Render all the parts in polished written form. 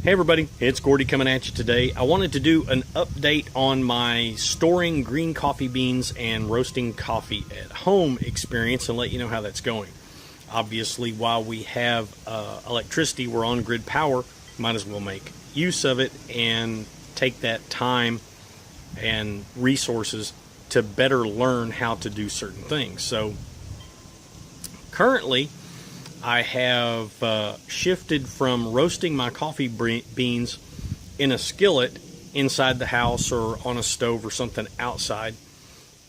Hey everybody, it's Gordy coming at you today. I wanted to do an update on my storing green coffee beans and roasting coffee at home experience and let you know how that's going. Obviously, while we have electricity, we're on grid power, might as well make use of it and take that time and resources to better learn how to do certain things. So currently, I have shifted from roasting my coffee beans in a skillet inside the house or on a stove or something outside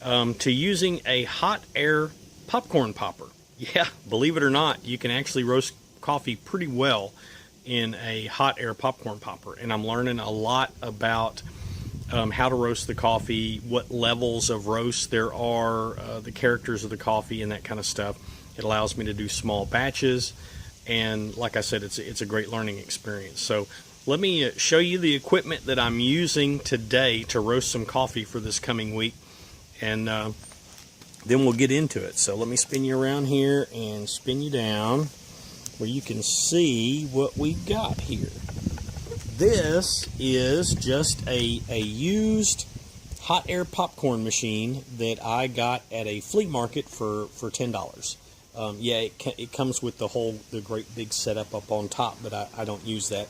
to using a hot air popcorn popper. Yeah, believe it or not, you can actually roast coffee pretty well in a hot air popcorn popper. And I'm learning a lot about how to roast the coffee, what levels of roast there are, the characters of the coffee and that kind of stuff. It allows me to do small batches, and like I said, it's a great learning experience. So let me show you the equipment that I'm using today to roast some coffee for this coming week, and then we'll get into it. So let me spin you around here and spin you down where you can see what we've got here. This is just a used hot air popcorn machine that I got at a flea market for $10. Yeah, it comes with the great big setup up on top, but I don't use that.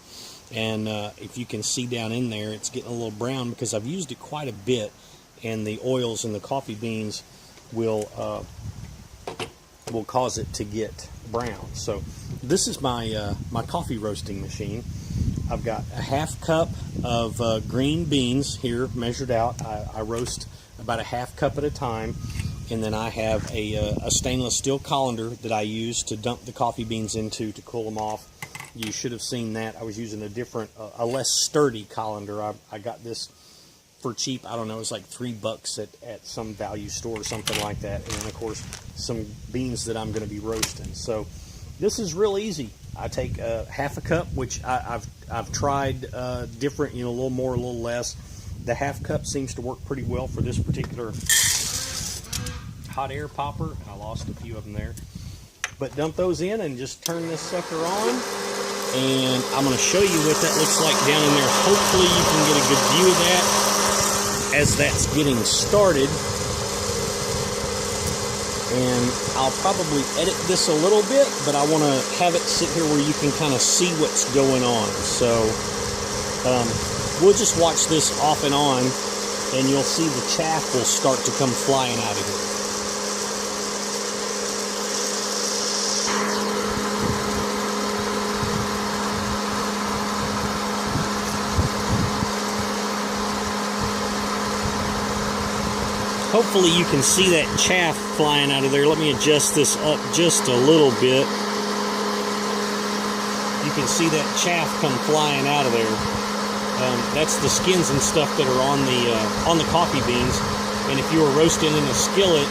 And if you can see down in there, it's getting a little brown because I've used it quite a bit, and the oils in the coffee beans will cause it to get brown. So this is my my coffee roasting machine. I've got a half cup of green beans here measured out. I roast about a half cup at a time. And then I have a stainless steel colander that I use to dump the coffee beans into to cool them off. You should have seen that. I was using a different, a less sturdy colander. I got this for cheap. I don't know, it was like $3 at some value store or something like that. And then, of course, some beans that I'm going to be roasting. So this is real easy. I take half a cup, which I've tried different, a little more, a little less. The half cup seems to work pretty well for this particular hot air popper, and I lost a few of them there. But dump those in and just turn this sucker on, and I'm going to show you what that looks like down in there. Hopefully you can get a good view of that as that's getting started. And I'll probably edit this a little bit, but I want to have it sit here where you can kind of see what's going on. So we'll just watch this off and on, and you'll see the chaff will start to come flying out of here. Hopefully you can see that chaff flying out of there. Let me adjust this up just a little bit. You can see that chaff come flying out of there. That's the skins and stuff that are on the coffee beans. And if you were roasting in a skillet,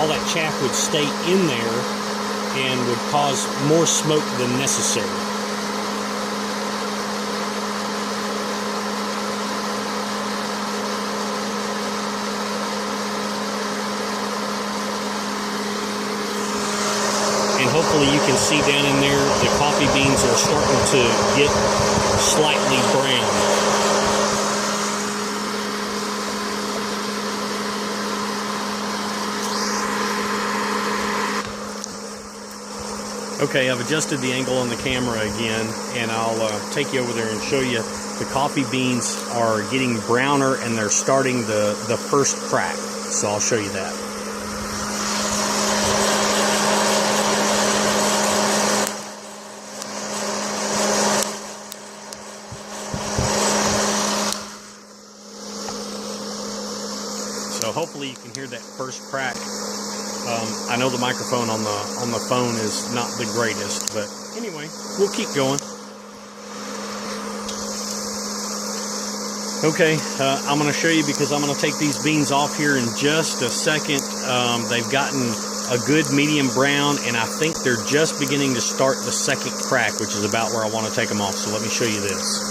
all that chaff would stay in there and would cause more smoke than necessary. And hopefully you can see down in there the coffee beans are starting to get slightly brown. Okay, I've adjusted the angle on the camera again, and I'll take you over there and show you the coffee beans are getting browner and they're starting the first crack. So I'll show you that. So hopefully you can hear that first crack. I know the microphone on the phone is not the greatest, but anyway, we'll keep going. Okay, I'm going to show you because I'm going to take these beans off here in just a second. They've gotten a good medium brown, and I think they're just beginning to start the second crack, which is about where I want to take them off. So let me show you this.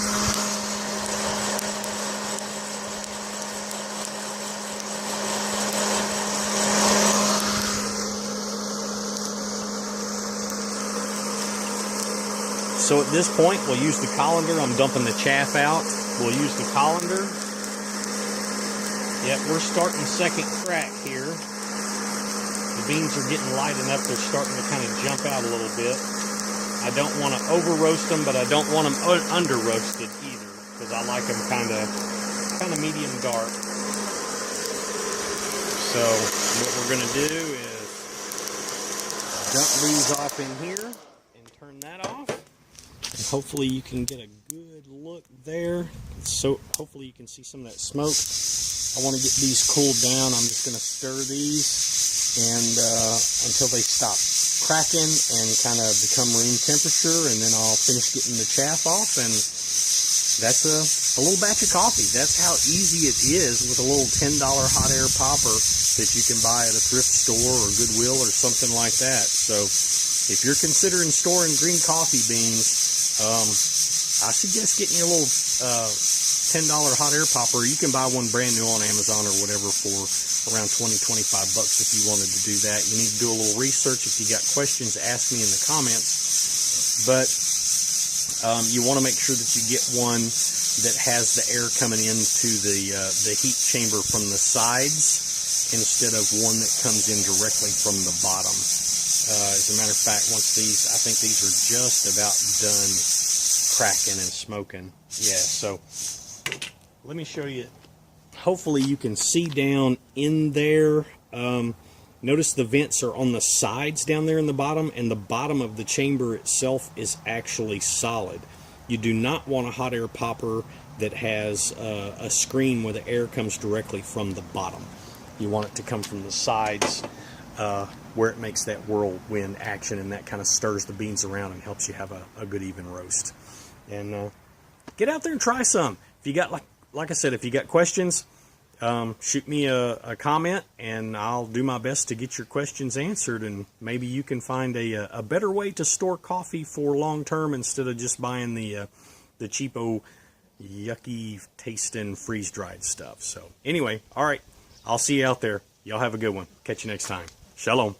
So at this point, we'll use the colander. I'm dumping the chaff out. We'll use the colander. Yep, we're starting second crack here. The beans are getting light enough, they're starting to kind of jump out a little bit. I don't want to over roast them, but I don't want them under roasted either, because I like them kind of medium dark. So what we're going to do is dump these off in here and turn that off. And hopefully you can get a good look there. So hopefully you can see some of that smoke. I want to get these cooled down. I'm just going to stir these and until they stop cracking and kind of become room temperature, and then I'll finish getting the chaff off, and that's a little batch of coffee. That's how easy it is with a little $10 hot air popper that you can buy at a thrift store or Goodwill or something like that. So if you're considering storing green coffee beans, I suggest getting you a little $10 hot air popper. You can buy one brand new on Amazon or whatever for around $20-25 if you wanted to do that. You need to do a little research. If you got questions, ask me in the comments. But you want to make sure that you get one that has the air coming into the heat chamber from the sides instead of one that comes in directly from the bottom. As a matter of fact, I think these are just about done cracking and smoking. Yeah, so let me show you. Hopefully you can see down in there. Notice the vents are on the sides down there in the bottom, and the bottom of the chamber itself is actually solid. You do not want a hot air popper that has a screen where the air comes directly from the bottom. You want it to come from the sides where it makes that whirlwind action, and that kind of stirs the beans around and helps you have a good even roast. And get out there and try some. If you got, like I said, if you got questions, shoot me a comment, and I'll do my best to get your questions answered, and maybe you can find a better way to store coffee for long term instead of just buying the cheapo, yucky tasting freeze dried stuff. So anyway, all right, I'll see you out there. Y'all have a good one. Catch you next time. Shalom.